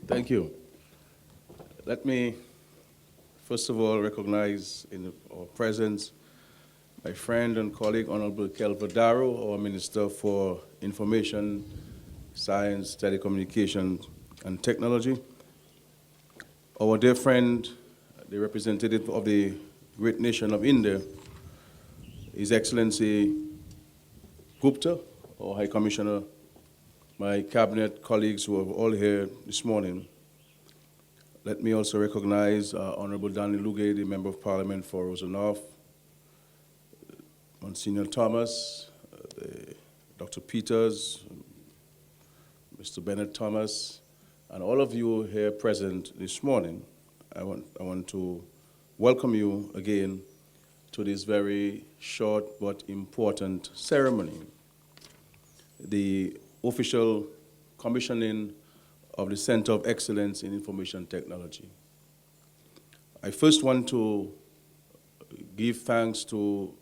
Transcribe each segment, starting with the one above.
Thank you. Let me, first of all, recognize in our presence my friend and colleague, Honourable Kelvadaro, our Minister for Information, Science, Telecommunications, and Technology. Our dear friend, the representative of the great nation of India, His Excellency Gupta, our High Commissioner, my cabinet colleagues who are all here this morning. Let me also recognize Honourable Danny Lugay, the Member of Parliament for Rosa North, Monsignor Thomas, Dr. Peters, Mr. Bennett Thomas, and all of you here present this morning. I want to welcome you again to this very short but important ceremony, the official commissioning of the Center of Excellence in Information Technology. I first want to give thanks to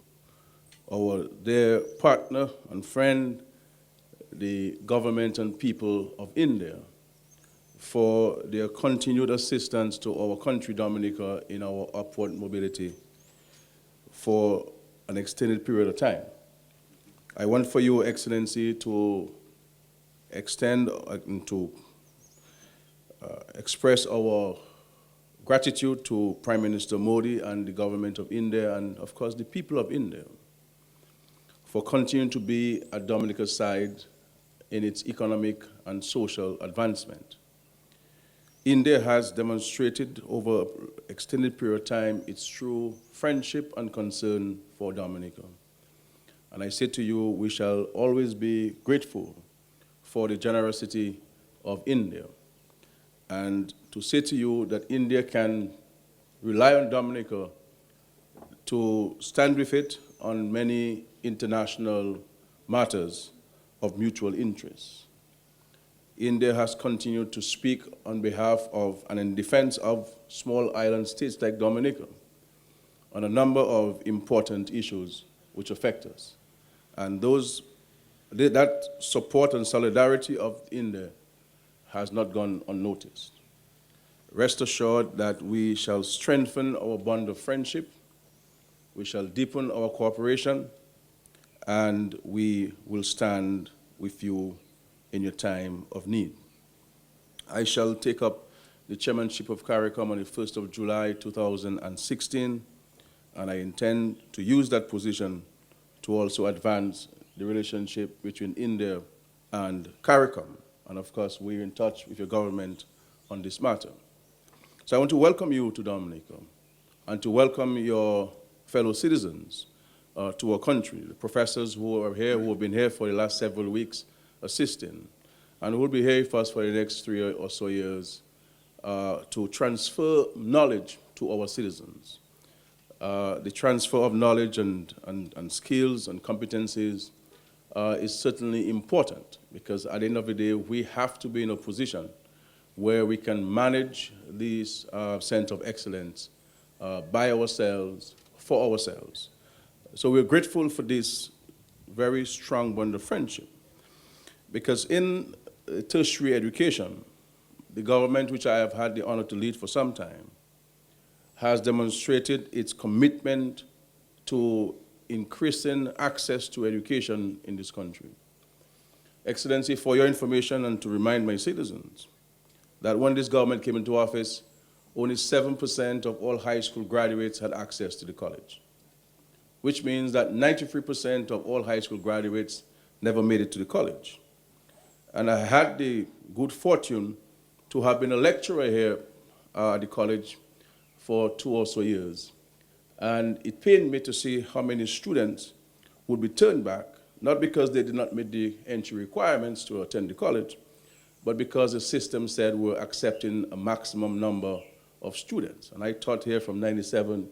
our dear partner and friend, the government and people of India, for their continued assistance to our country, Dominica, in our upward mobility for an extended period of time. I want for Your Excellency to extend and to express our gratitude to Prime Minister Modi and the government of India and, of course, the people of India for continuing to be at Dominica's side in its economic and social advancement. India has demonstrated over an extended period of time its true friendship and concern for Dominica. And I say to you, we shall always be grateful for the generosity of India. And to say to you that India can rely on Dominica to stand with it on many international matters of mutual interest. India has continued to speak on behalf of and in defense of small island states like Dominica on a number of important issues which affect us. And that support and solidarity of India has not gone unnoticed. Rest assured that we shall strengthen our bond of friendship, we shall deepen our cooperation, and we will stand with you in your time of need. I shall take up the chairmanship of CARICOM on the 1st of July 2016, and I intend to use that position to also advance the relationship between India and CARICOM. And of course, we're in touch with your government on this matter. So I want to welcome you to Dominica and to welcome your fellow citizens to our country, the professors who are here, who have been here for the last several weeks assisting, and who will be here for us for the next 3 or so years to transfer knowledge to our citizens. The transfer of knowledge and skills and competencies is certainly important because at the end of the day, we have to be in a position where we can manage these Center of Excellence by ourselves, for ourselves. So we're grateful for this very strong bond of friendship because in tertiary education, the government, which I have had the honor to lead for some time, has demonstrated its commitment to increasing access to education in this country. Excellency, for your information and to remind my citizens that when this government came into office, only 7% of all high school graduates had access to the college, which means that 93% of all high school graduates never made it to the college. And I had the good fortune to have been a lecturer here at the college for 2 or so years. And it pained me to see how many students would be turned back, not because they did not meet the entry requirements to attend the college, but because the system said we're accepting a maximum number of students. And I taught here from 97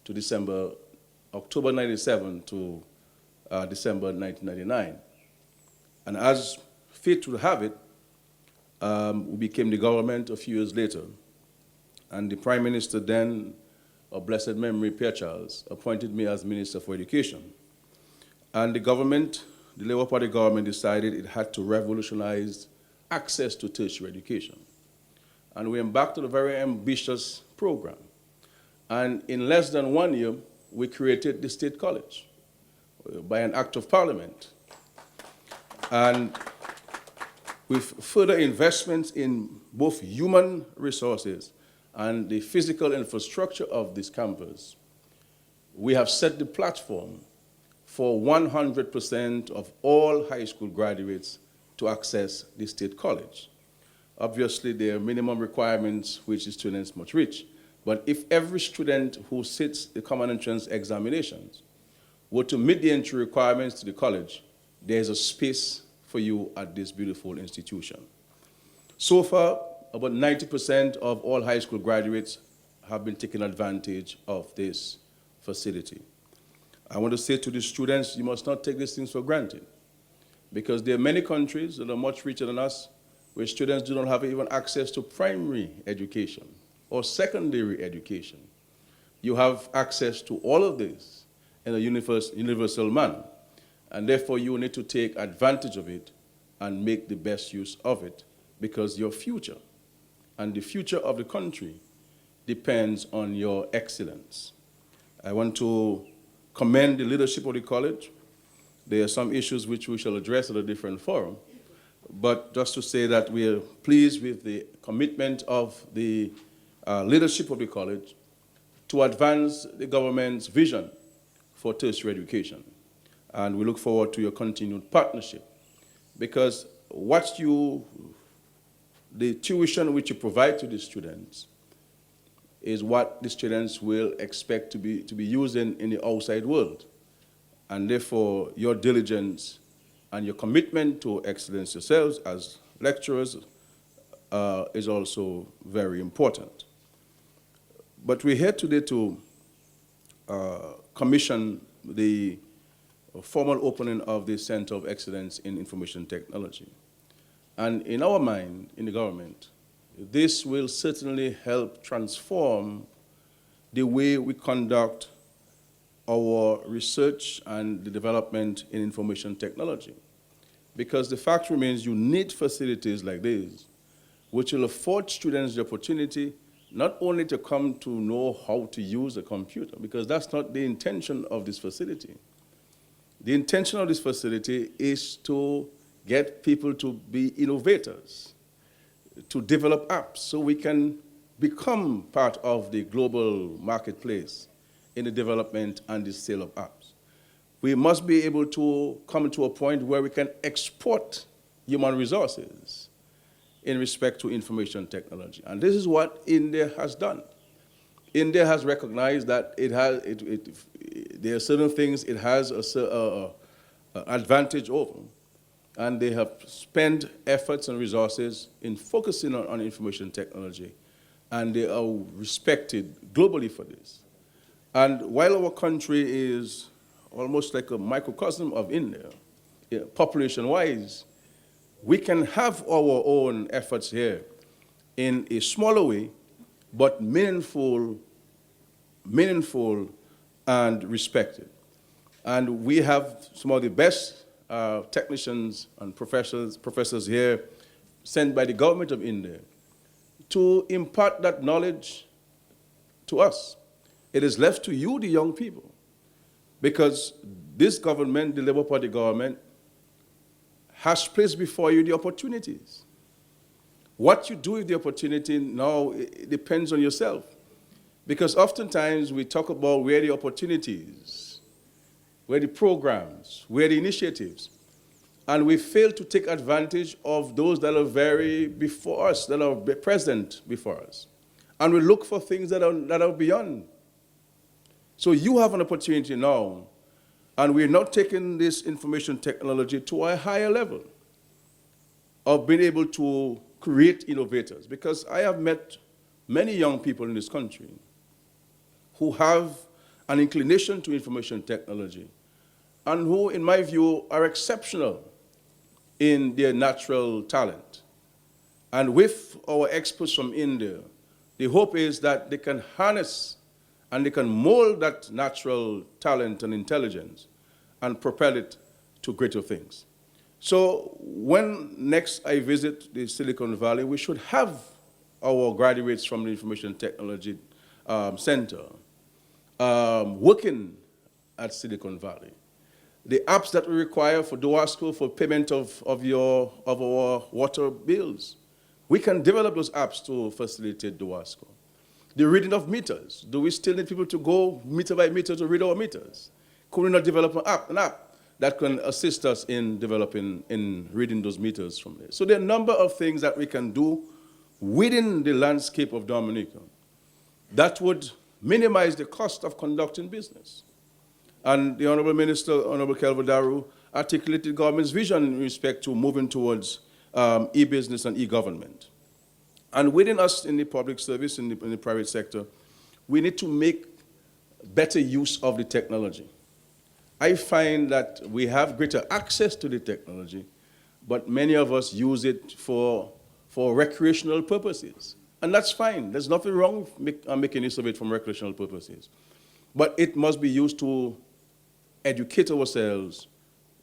to October 97 to December 1999. And as fate would have it, we became the government a few years later. And the Prime Minister then, of blessed memory, Pierre Charles, appointed me as Minister for Education. And the government, the Labour Party government, decided it had to revolutionize access to tertiary education. and we embarked on a very ambitious program. And in less than 1 year, we created the State College by an act of Parliament. And with further investments in both human resources and the physical infrastructure of this campus, we have set the platform for 100% of all high school graduates to access the State College. Obviously, there are minimum requirements which the students must reach. But if every student who sits the common entrance examinations were to meet the entry requirements to the college, there's a space for you at this beautiful institution. So far, about 90% of all high school graduates have been taking advantage of this facility. I want to say to the students, you must not take these things for granted, because there are many countries that are much richer than us where students do not have even access to primary education or secondary education. You have access to all of this in a universal manner, and therefore you need to take advantage of it and make the best use of it, because your future and the future of the country depends on your excellence. I want to commend the leadership of the college. There are some issues which we shall address at a different forum, but just to say that we are pleased with the commitment of the leadership of the college to advance the government's vision for tertiary education. And we look forward to your continued partnership, because the tuition which you provide to the students is what the students will expect to be using in the outside world. And therefore, your diligence and your commitment to excellence yourselves as lecturers is also very important. But we're here today to commission the formal opening of the Center of Excellence in Information Technology. And in our mind, in the government, this will certainly help transform the way we conduct our research and the development in information technology. Because the fact remains, you need facilities like this, which will afford students the opportunity not only to come to know how to use a computer, because that's not the intention of this facility. The intention of this facility is to get people to be innovators, to develop apps so we can become part of the global marketplace in the development and the sale of apps. We must be able to come to a point where we can export human resources in respect to information technology. And this is what India has done. India has recognized that there are certain things it has an advantage over, and they have spent efforts and resources in focusing on information technology, and they are respected globally for this. And while our country is almost like a microcosm of India, population-wise, we can have our own efforts here in a smaller way, but meaningful and respected. And we have some of the best technicians and professors here sent by the government of India to impart that knowledge to us. It is left to you, the young people, because this government, the Labour Party government, has placed before you the opportunities. What you do with the opportunity now, it depends on yourself. Because oftentimes we talk about where the opportunities, where the programs, where the initiatives, and we fail to take advantage of those that are very before us, that are present before us. And we look for things that are beyond. So you have an opportunity now, and we're not taking this information technology to a higher level of being able to create innovators. Because I have met many young people in this country who have an inclination to information technology and who, in my view, are exceptional in their natural talent. And with our experts from India, the hope is that they can harness and they can mold that natural talent and intelligence and propel it to greater things. So when next I visit the Silicon Valley, we should have our graduates from the Information Technology Center working at Silicon Valley. The apps that we require for DOASCO for payment of our water bills, we can develop those apps to facilitate DOASCO. The reading of meters, do we still need people to go meter by meter to read our meters? Could we not develop an app that can assist us in reading those meters from there? So there are a number of things that we can do within the landscape of Dominica that would minimize the cost of conducting business. And the Honourable Minister, Honourable Kelvadaru, articulated government's vision in respect to moving towards e-business and e-government. And within us in the public service, in the private sector, we need to make better use of the technology. I find that we have greater access to the technology, but many of us use it for recreational purposes. And that's fine. There's nothing wrong with making use of it for recreational purposes. But it must be used to educate ourselves,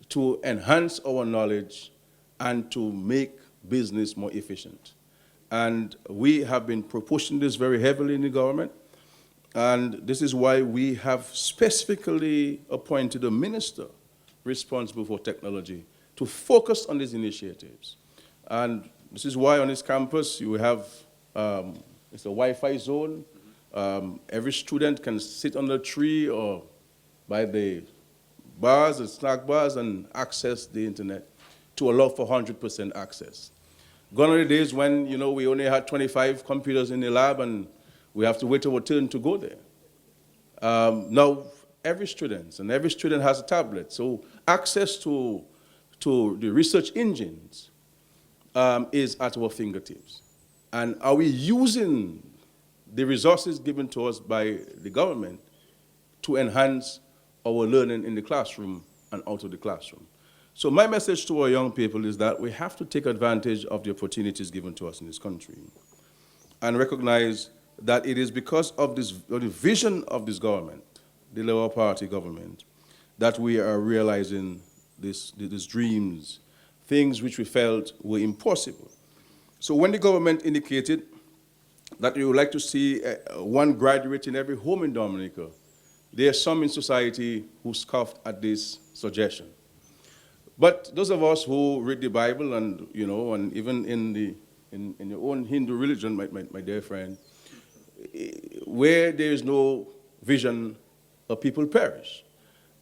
to enhance our knowledge, and to make business more efficient. And we have been pushing this very heavily in the government. And this is why we have specifically appointed a minister responsible for technology to focus on these initiatives. And this is why on this campus you have, it's a Wi-Fi zone. Every student can sit under a tree or by the bars and snack bars and access the internet to allow for 100% access. Gone are the days when, we only had 25 computers in the lab and we have to wait our turn to go there. Now, every student has a tablet, so access to the research engines is at our fingertips. And are we using the resources given to us by the government to enhance our learning in the classroom and out of the classroom? So my message to our young people is that we have to take advantage of the opportunities given to us in this country and recognize that it is because of the vision of this government, the Labour Party government, that we are realizing these dreams, things which we felt were impossible. So when the government indicated that we would like to see one graduate in every home in Dominica, there are some in society who scoffed at this suggestion. But those of us who read the Bible and, and even in your own Hindu religion, my dear friend, where there is no vision, the people perish.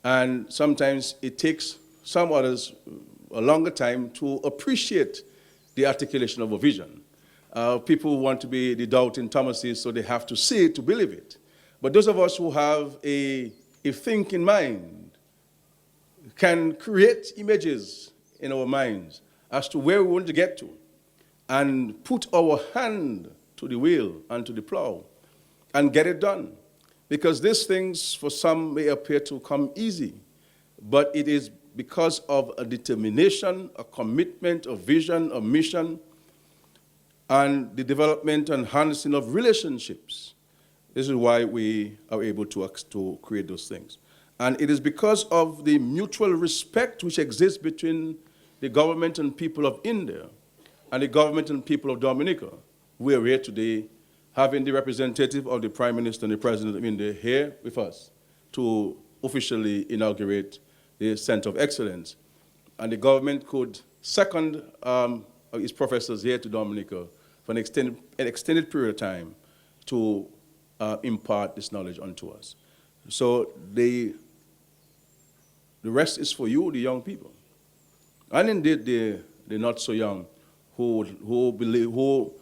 And sometimes it takes some others a longer time to appreciate the articulation of a vision. People want to be the doubting Thomases, so they have to see it to believe it. But those of us who have a thinking mind can create images in our minds as to where we want to get to and put our hand to the wheel and to the plow and get it done. Because these things for some may appear to come easy, but it is because of a determination, a commitment, a vision, a mission, and the development and harnessing of relationships. This is why we are able to create those things. And it is because of the mutual respect which exists between the government and people of India and the government and people of Dominica. We are here today having the representative of the Prime Minister and the President of India here with us to officially inaugurate the Center of Excellence. And the government could second its professors here to Dominica for an extended period of time to impart this knowledge onto us. So the rest is for you, the young people. And indeed, the not so young who believe, who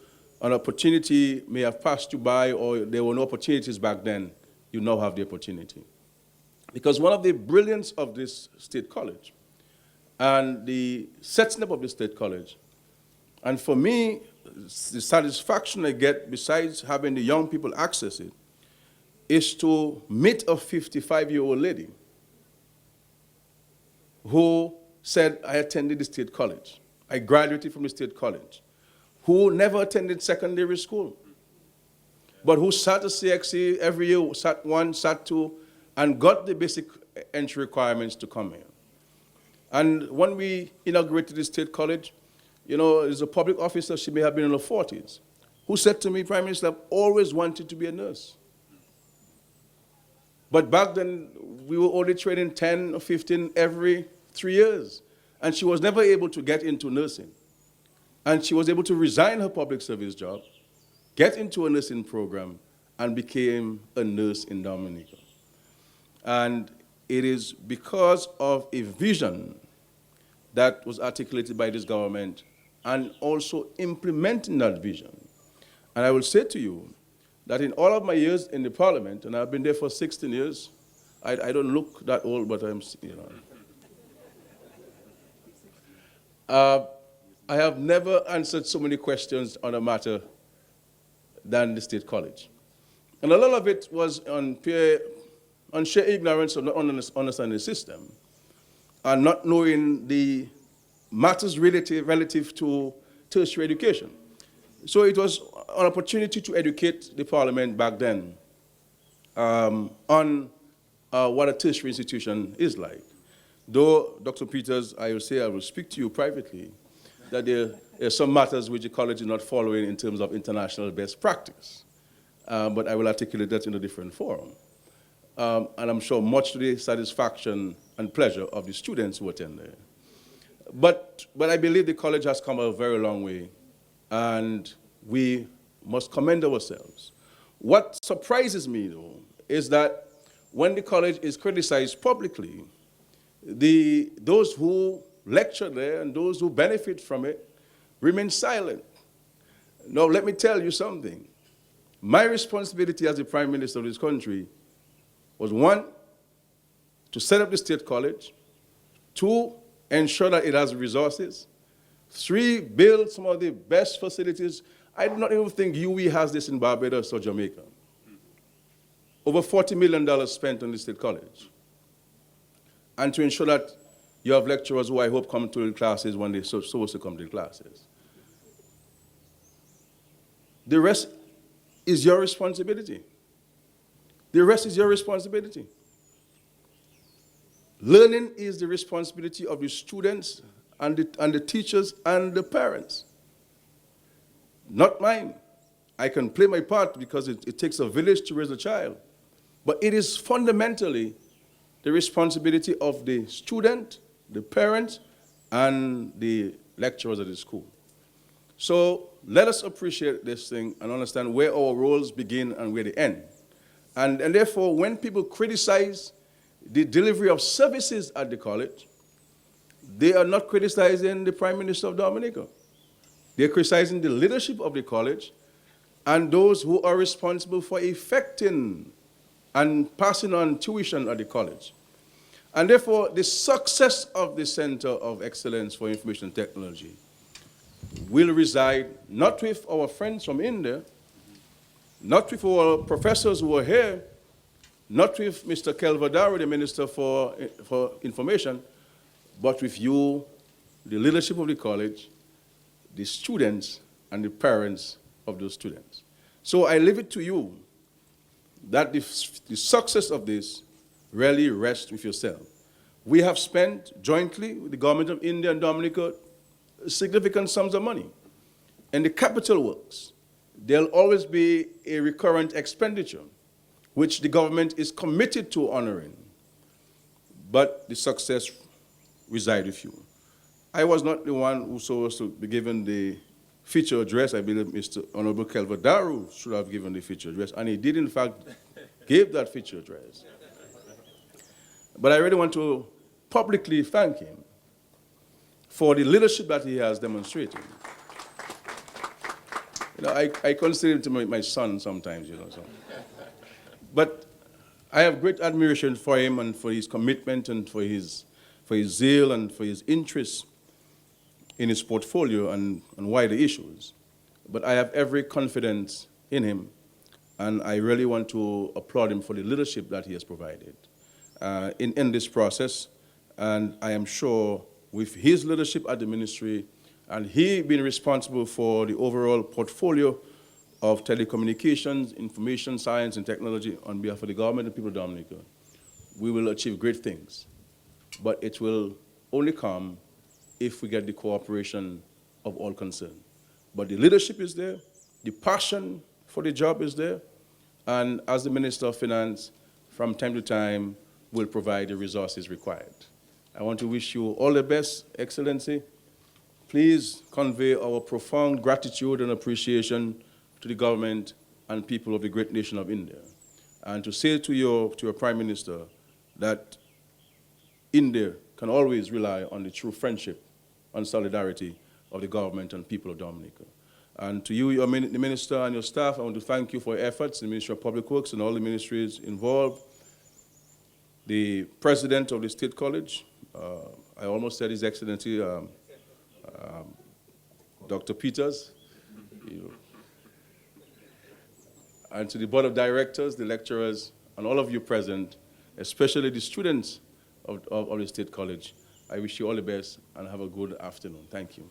an opportunity may have passed you by, or there were no opportunities back then, you now have the opportunity. Because one of the brilliance of this state college and the setting up of this state college, and for me, the satisfaction I get, besides having the young people access it, is to meet a 55-year-old lady who said, I attended the state college. I graduated from the state college. Who never attended secondary school, but who sat a CXC every year, sat 1, sat 2, and got the basic entry requirements to come here. And when we inaugurated the state college, as a public officer, she may have been in her 40s. who said to me, Prime Minister, I've always wanted to be a nurse. But back then, we were only training 10 or 15 every 3 years. And she was never able to get into nursing. And she was able to resign her public service job, get into a nursing program, and became a nurse in Dominica. And it is because of a vision that was articulated by this government and also implementing that vision. And I will say to you that in all of my years in the parliament, and I've been there for 16 years, I don't look that old, but I'm, I have never answered so many questions on a matter than the State College. And a lot of it was on sheer ignorance of not understanding the system and not knowing the matters relative to tertiary education. So it was an opportunity to educate the Parliament back then on what a tertiary institution is like. Though, Dr. Peters, I will speak to you privately, that there are some matters which the college is not following in terms of international best practice. But I will articulate that in a different forum. And I'm sure much to the satisfaction and pleasure of the students who attend there. But I believe the college has come a very long way, and we must commend ourselves. What surprises me, though, is that when the college is criticized publicly, those who lecture there and those who benefit from it remain silent. Now, let me tell you something. My responsibility as the Prime Minister of this country was, 1, to set up the State College, 2, ensure that it has resources, 3, build some of the best facilities. I do not even think UWI has this in Barbados or Jamaica. Over $40 million spent on the State College. And to ensure that you have lecturers who I hope come to the classes when they're supposed to come to the classes. The rest is your responsibility. The rest is your responsibility. Learning is the responsibility of the students and the teachers and the parents. Not mine. I can play my part because it takes a village to raise a child. But it is fundamentally the responsibility of the student, the parents, and the lecturers at the school. So let us appreciate this thing and understand where our roles begin and where they end. And therefore, when people criticize the delivery of services at the college, they are not criticizing the Prime Minister of Dominica. They're criticizing the leadership of the college and those who are responsible for effecting and passing on tuition at the college. And therefore, the success of the Center of Excellence for Information Technology will reside not with our friends from India, not with our professors who are here, not with Mr. Kelvadaro, the Minister for Information, but with you, the leadership of the college, the students, and the parents of those students. So I leave it to you that the success of this really rests with yourself. We have spent jointly with the government of India and Dominica significant sums of money. And the capital works, there'll always be a recurrent expenditure, which the government is committed to honoring. But the success resides with you. I was not the one who was supposed to be given the feature address. I believe Mr. Honourable Kelvadaru should have given the feature address, and he did, in fact, give that feature address. But I really want to publicly thank him for the leadership that he has demonstrated. You know, I consider him to be my son sometimes, you know. So. But I have great admiration for him and for his commitment and for his zeal and for his interest in his portfolio and wider issues. But I have every confidence in him, and I really want to applaud him for the leadership that he has provided in this process. And I am sure with his leadership at the ministry and he being responsible for the overall portfolio of telecommunications, information science, and technology on behalf of the government and people of Dominica, we will achieve great things. But it will only come if we get the cooperation of all concerned. But the leadership is there, The passion for the job is there, and as the Minister of Finance, from time to time, will provide the resources required. I want to wish you all the best, Excellency. Please convey our profound gratitude and appreciation to the government and people of the great nation of India. And to say to your Prime Minister that India can always rely on the true friendship and solidarity of the government and people of Dominica. And to you, the Minister and your staff, I want to thank you for your efforts, the Ministry of Public Works and all the ministries involved. The President of the State College, I almost said His Excellency, Dr. Peters, and to the Board of Directors, the lecturers, and all of you present, especially the students of the State College, I wish you all the best and have a good afternoon. Thank you.